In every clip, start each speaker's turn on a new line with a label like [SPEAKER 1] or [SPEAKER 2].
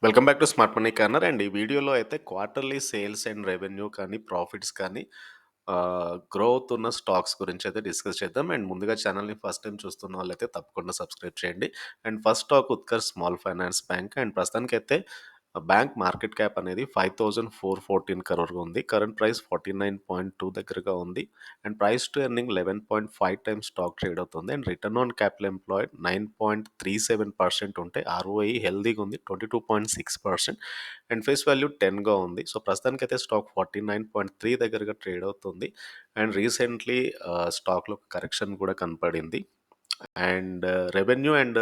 [SPEAKER 1] Welcome back to smart money corner. And ఈ వీడియోలో అయితే క్వార్టర్లీ సేల్స్ అండ్ రెవెన్యూ కానీ ప్రాఫిట్స్ కానీ గ్రో అవుతున్న స్టాక్స్ గురించి అయితే డిస్కస్ చేద్దాం. అండ్ ముందుగా ఛానల్ని ఫస్ట్ టైం చూస్తున్న వాళ్ళైతే తప్పకుండా సబ్స్క్రైబ్ చేయండి. And first stock Utkarsh small finance bank. And ప్రస్తుతానికైతే బ్యాంక్ మార్కెట్ క్యాప్ అనేది 5414 crore ఉంది. కరెంట్ ప్రైస్ 49.2 దగ్గరగా ఉంది. And price to earning 11.5 times stock trade అవుతుంది. And return on capital employed 9.37% ఉంటే ఆర్ఓఐ హెల్దీగా ఉంది 22.6%. అండ్ ఫేస్ వాల్యూ 10గా ఉంది. సో ప్రస్తుతానికైతే స్టాక్ 49.3 దగ్గరగా ట్రేడ్ అవుతుంది. అండ్ రీసెంట్లీ స్టాక్లో కరెక్షన్ కూడా కనపడింది. And revenue and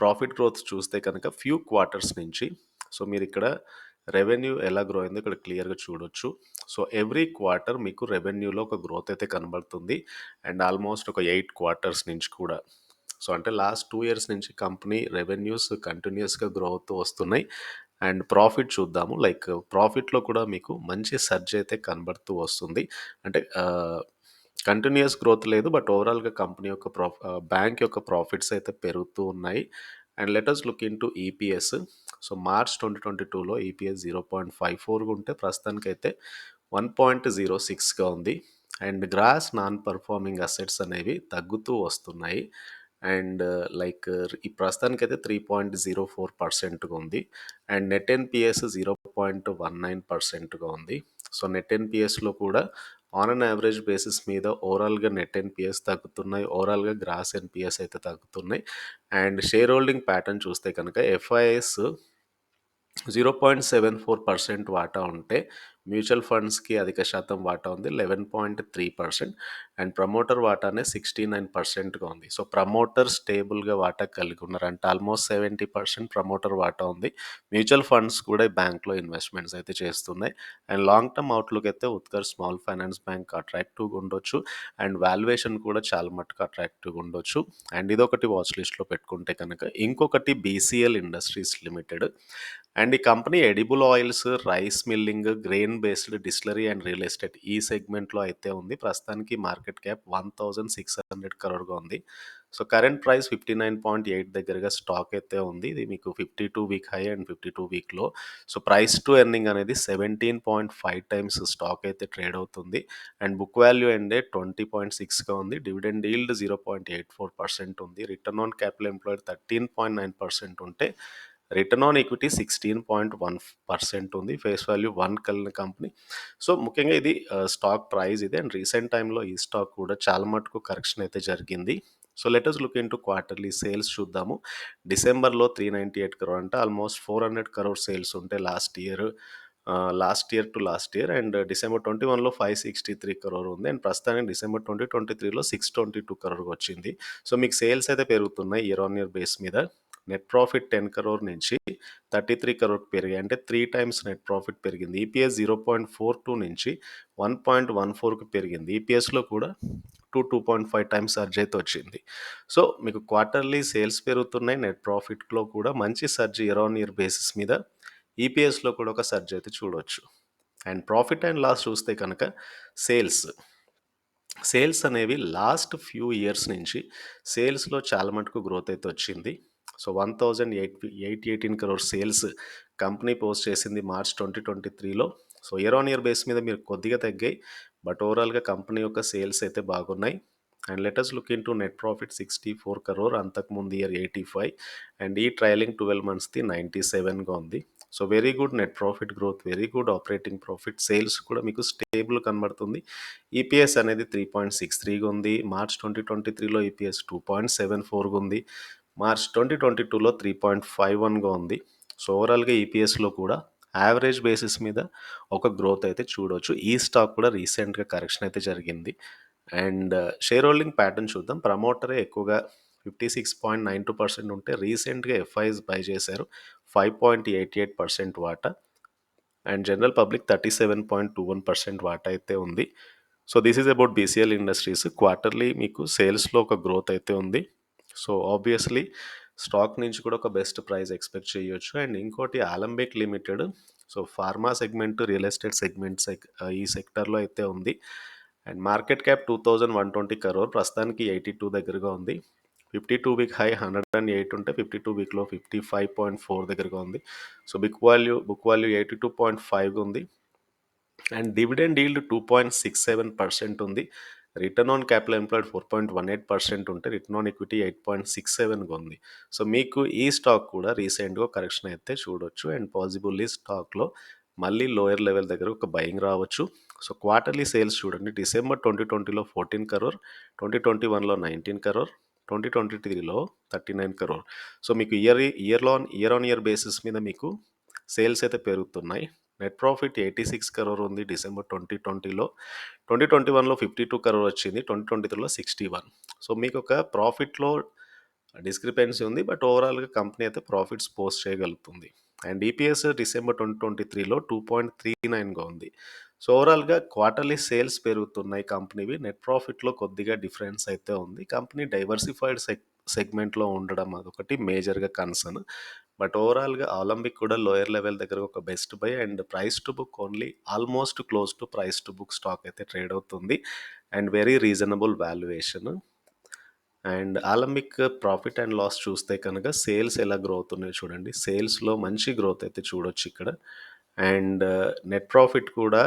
[SPEAKER 1] profit growth చూస్తే కనుక ఫ్యూ క్వార్టర్స్ నుంచి సో మీరు ఇక్కడ రెవెన్యూ ఎలా గ్రో అయిందో ఇక్కడ క్లియర్గా చూడొచ్చు. సో ఎవ్రీ క్వార్టర్ మీకు రెవెన్యూలో ఒక గ్రోత్ అయితే కనబడుతుంది. అండ్ ఆల్మోస్ట్ ఒక 8 క్వార్టర్స్ నుంచి కూడా. సో అంటే లాస్ట్ 2 ఇయర్స్ నుంచి కంపెనీ రెవెన్యూస్ కంటిన్యూస్గా గ్రో అవుతూ వస్తున్నాయి. అండ్ ప్రాఫిట్ చూద్దాము. లైక్ ప్రాఫిట్లో కూడా మీకు మంచి సర్జ్ అయితే కనబడుతూ వస్తుంది. అంటే కంటిన్యూస్ గ్రోత్ లేదు, బట్ ఓవరాల్గా కంపెనీ యొక్క బ్యాంక్ యొక్క ప్రాఫిట్స్ అయితే పెరుగుతూ ఉన్నాయి. And let us look into EPS. So March 2022లో ఈపీఎస్ 0.54గా ఉంటే ప్రస్తుతానికైతే 1.06గా ఉంది. And gross non performing assets అనేవి తగ్గుతూ వస్తున్నాయి. అండ్ లైక్ ఈ ప్రస్తుతానికైతే 3.04%గా ఉంది. అండ్ నెట్ ఎన్పిఎస్ 0.19%గా ఉంది. సో నెట్ ఎన్పిఎస్లో కూడా ఆన్ అన్ యావరేజ్ బేసిస్ మీద ఓవరాల్గా నెట్ ఎన్పిఎస్ తగ్గుతున్నాయి, ఓవరాల్గా గ్రాస్ ఎన్పిఎస్ అయితే తగ్గుతున్నాయి. అండ్ షేర్ హోల్డింగ్ ప్యాటర్న్ చూస్తే కనుక ఎఫ్ఐఎస్ 0.74% వాటా ఉంటే మ్యూచువల్ ఫండ్స్కి అధిక శాతం వాటా ఉంది 11.3%. అండ్ ప్రమోటర్ వాటానే 69%గా ఉంది. సో ప్రమోటర్ స్టేబుల్గా వాటా కలిగి ఉన్నారు, అంటే ఆల్మోస్ట్ 70% ప్రమోటర్ వాటా ఉంది. మ్యూచువల్ ఫండ్స్ కూడా ఈ బ్యాంక్లో ఇన్వెస్ట్మెంట్స్ అయితే చేస్తున్నాయి. అండ్ లాంగ్ టర్మ్ అవుట్లుక్ అయితే ఉత్కర్ స్మాల్ ఫైనాన్స్ బ్యాంక్ అట్రాక్టివ్గా ఉండొచ్చు. అండ్ వాల్యుయేషన్ కూడా చాలా మటుకు అట్రాక్టివ్గా ఉండొచ్చు. అండ్ ఇదొకటి వాచ్ లిస్ట్లో పెట్టుకుంటే కనుక ఇంకొకటి బీసీఎల్ ఇండస్ట్రీస్ లిమిటెడ్. అండ్ ఈ company edible oils, rice milling, grain based distillery and real estate ఈ సెగ్మెంట్లో అయితే ఉంది. ప్రస్తుతానికి మార్కెట్ క్యాప్ 1600 crore ఉంది. సో కరెంట్ ప్రైస్ 59.8 దగ్గరగా స్టాక్ అయితే ఉంది. ఇది మీకు 52 వీక్ హై అండ్ 52 వీక్ లో. సో ప్రైస్ టు ఎర్నింగ్ అనేది 17.5 టైమ్స్ స్టాక్ అయితే ట్రేడ్ అవుతుంది. అండ్ బుక్ వాల్యూ అండే 20.6గా ఉంది. డివిడెండ్ ఈల్డ్ 0.84% ఉంది. రిటర్న్ ఆన్ క్యాపిటల్ ఎంప్లాయిడ్ 13.9% ఉంటే రిటర్న్ ఆన్ ఈక్విటీ 16.1% ఉంది. ఫేస్ వాల్యూ 1 కలిగిన కంపెనీ. సో ముఖ్యంగా ఇది స్టాక్ ప్రైస్ ఇది. అండ్ రీసెంట్ టైంలో ఈ స్టాక్ కూడా చాలా మటుకు కరెక్షన్ అయితే జరిగింది. So let us look into quarterly sales చూద్దాము. డిసెంబర్లో 398 crore అంటే ఆల్మోస్ట్ 400 crore సేల్స్ ఉంటే last year to last year. And December 21లో 563 crore ఉంది. అండ్ ప్రస్తుతానికి డిసెంబర్ 2023లో 622 crore వచ్చింది. సో మీకు సేల్స్ అయితే పెరుగుతున్నాయి ఇయర్ ఆన్ ఇయర్ బేస్ మీద. నెట్ ప్రాఫిట్ 10 crore నుంచి 33 crore పెరిగాయి, అంటే 3 టైమ్స్ నెట్ ప్రాఫిట్ పెరిగింది. ఈపీఎస్ 0.42 నుంచి 1.14కి పెరిగింది. ఈపీఎస్లో కూడా 2.5 టైమ్స్ సర్జ్ అయితే వచ్చింది. సో మీకు క్వార్టర్లీ సేల్స్ పెరుగుతున్నాయి, నెట్ ప్రాఫిట్లో కూడా మంచి surge year on year basis మీద. ఈపీఎస్లో కూడా ఒక సర్జ్ అయితే చూడవచ్చు. అండ్ ప్రాఫిట్ అండ్ లాస్ చూస్తే కనుక సేల్స్ అనేవి లాస్ట్ ఫ్యూ ఇయర్స్ నుంచి సేల్స్లో చాలా మటుకు గ్రోత్ అయితే వచ్చింది. So 1818 crore sales company post చేసింది మార్చ్ 2023లో. So year on year base మీద మీరు కొద్దిగా తగ్గాయి, బట్ ఓవరాల్గా కంపెనీ యొక్క సేల్స్ అయితే బాగున్నాయి. And let us look in to net profit 64 crore, అంతకుముందు ఇయర్ 85. అండ్ ఈ ట్రైలింగ్ 12 monthsది 97గా ఉంది. So very good net profit growth, very good operating profit. Sales కూడా మీకు స్టేబుల్ కనబడుతుంది. ఈపీఎస్ అనేది 3.63గా ఉంది. మార్చ్ 2023లో ఈపీఎస్ 2.74గా ఉంది. మార్చ్ 2022లో 3.51గా ఉంది. సో ఓవరాల్గా ఈపీఎస్లో కూడా యావరేజ్ బేసిస్ మీద ఒక గ్రోత్ అయితే చూడవచ్చు. ఈ స్టాక్ కూడా రీసెంట్గా కరెక్షన్ అయితే జరిగింది. అండ్ షేర్ హోల్డింగ్ ప్యాటర్న్ చూద్దాం. ప్రమోటరే ఎక్కువగా 56.92% ఉంటే రీసెంట్గా ఎఫ్ఐఎస్ బై చేశారు 5.88% వాటా. అండ్ జనరల్ పబ్లిక్ 37.21% వాటా అయితే ఉంది. So this is about బీసీఎల్ industries. Quarterly మీకు సేల్స్లో ఒక గ్రోత్ అయితే ఉంది. సో ఆబ్వియస్లీ స్టాక్ నుంచి కూడా ఒక బెస్ట్ ప్రైస్ ఎక్స్పెక్ట్ చేయొచ్చు. అండ్ ఇంకోటి Alembic limited. So pharma segment, real estate segment ఈ సెక్టర్లో అయితే ఉంది. అండ్ మార్కెట్ క్యాప్ 2120 crore, ప్రస్తుతానికి 82 దగ్గరగా ఉంది. 52 వీక్ హై 108 ఉంటే 52 వీక్‌లో 55.4 దగ్గరగా ఉంది. సో, బుక్ వాల్యూ 82.5 ఉంది. అండ్ డివిడెండ్ ఈల్డ్ 2.67% ఉంది. రిటర్న్ ఆన్ క్యాపిటల్ ఎంప్లాయిడ్ 4.18% ఉంటే రిటర్న్ ఆన్ ఈక్విటీ 8.67గా ఉంది. సో, మీకు ఈ స్టాక్ కూడా రీసెంట్‌గా కరెక్షన్ అయితే చూడొచ్చు. అండ్ పాసిబుల్ ఈ స్టాక్‌లో మళ్ళీ లోయర్ లెవెల్ దగ్గర ఒక బయింగ్ రావచ్చు. సో, క్వార్టర్లీ సేల్స్ చూడండి. డిసెంబర్ 2020లో 14 కరోర్, 2021లో 19 కరోర్, 2023లో 39 కరోర్. సో, మీకు ఇయర్ ఆన్ ఇయర్ బేసిస్ మీద మీకు సేల్స్ అయితే పెరుగుతున్నాయి. నెట్ ప్రాఫిట్ 86 కరోర్ ఉంది డిసెంబర్ 2020లో. 2021లో 52 కరోర్ వచ్చింది. 2023లో 61. సో, మీకు ఒక ప్రాఫిట్‌లో డిస్క్రిపెన్సీ ఉంది. బట్ ఓవరాల్‌గా కంపెనీ అయితే ప్రాఫిట్స్ పోస్ట్ చేయగలుగుతుంది. అండ్ ఈపీఎస్ డిసెంబర్ 2023లో 2.39గా ఉంది. సో, ఓవరాల్‌గా క్వార్టర్లీ సేల్స్ పెరుగుతున్నాయి కంపెనీవి. నెట్ ప్రాఫిట్‌లో కొద్దిగా డిఫరెన్స్ అయితే ఉంది. కంపెనీ డైవర్సిఫైడ్ సెగ్మెంట్‌లో ఉండడం అదొకటి మేజర్‌గా కన్సర్న్. బట్ ఓవరాల్‌గా అలెంబిక్ కూడా లోయర్ లెవెల్ దగ్గర ఒక best buy and price to book only almost close to price to book stock అయితే ట్రేడ్ అవుతుంది. And very reasonable valuation. And Alembic profit and loss చూస్తే కనుక సేల్స్ ఎలా గ్రో అవుతున్నాయో చూడండి. సేల్స్‌లో మంచి గ్రోత్ అయితే చూడొచ్చు ఇక్కడ. అండ్ నెట్ ప్రాఫిట్ కూడా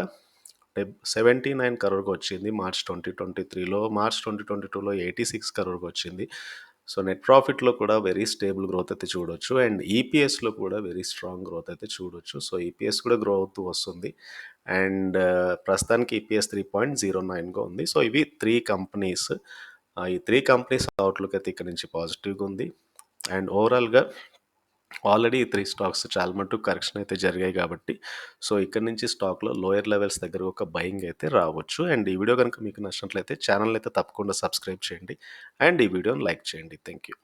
[SPEAKER 1] 79 కరోర్‌గా వచ్చింది మార్చ్ 2023లో. మార్చ్ 2022లో 86 కరోర్‌గా వచ్చింది. సో, నెట్ ప్రాఫిట్‌లో కూడా వెరీ స్టేబుల్ గ్రోత్ అయితే చూడొచ్చు. అండ్ ఈపీఎస్‌లో కూడా వెరీ స్ట్రాంగ్ గ్రోత్ అయితే చూడొచ్చు. సో, ఈపీఎస్ కూడా గ్రో అవుతూ వస్తుంది. అండ్ ప్రస్తుతానికి ఈపీఎస్ 3.09గా ఉంది. సో, ఇవి 3 కంపెనీస్. ఈ 3 కంపెనీస్ అవుట్‌లుక్ అయితే ఇక్కడ నుంచి పాజిటివ్‌గా ఉంది. అండ్ ఓవరాల్‌గా ఆల్రెడీ ఈ 3 స్టాక్స్ చాలా మటుకు కరెక్షన్ అయితే జరిగాయి కాబట్టి, సో, ఇక్కడి నుంచి స్టాక్‌లో లోయర్ లెవెల్స్ దగ్గర ఒక బయింగ్ అయితే రావచ్చు. అండ్ ఈ వీడియో గనుక మీకు నచ్చినట్లయితే ఛానెల్‌ని అయితే తప్పకుండా సబ్స్క్రైబ్ చేయండి. అండ్ ఈ వీడియోని లైక్ చేయండి. Thank you.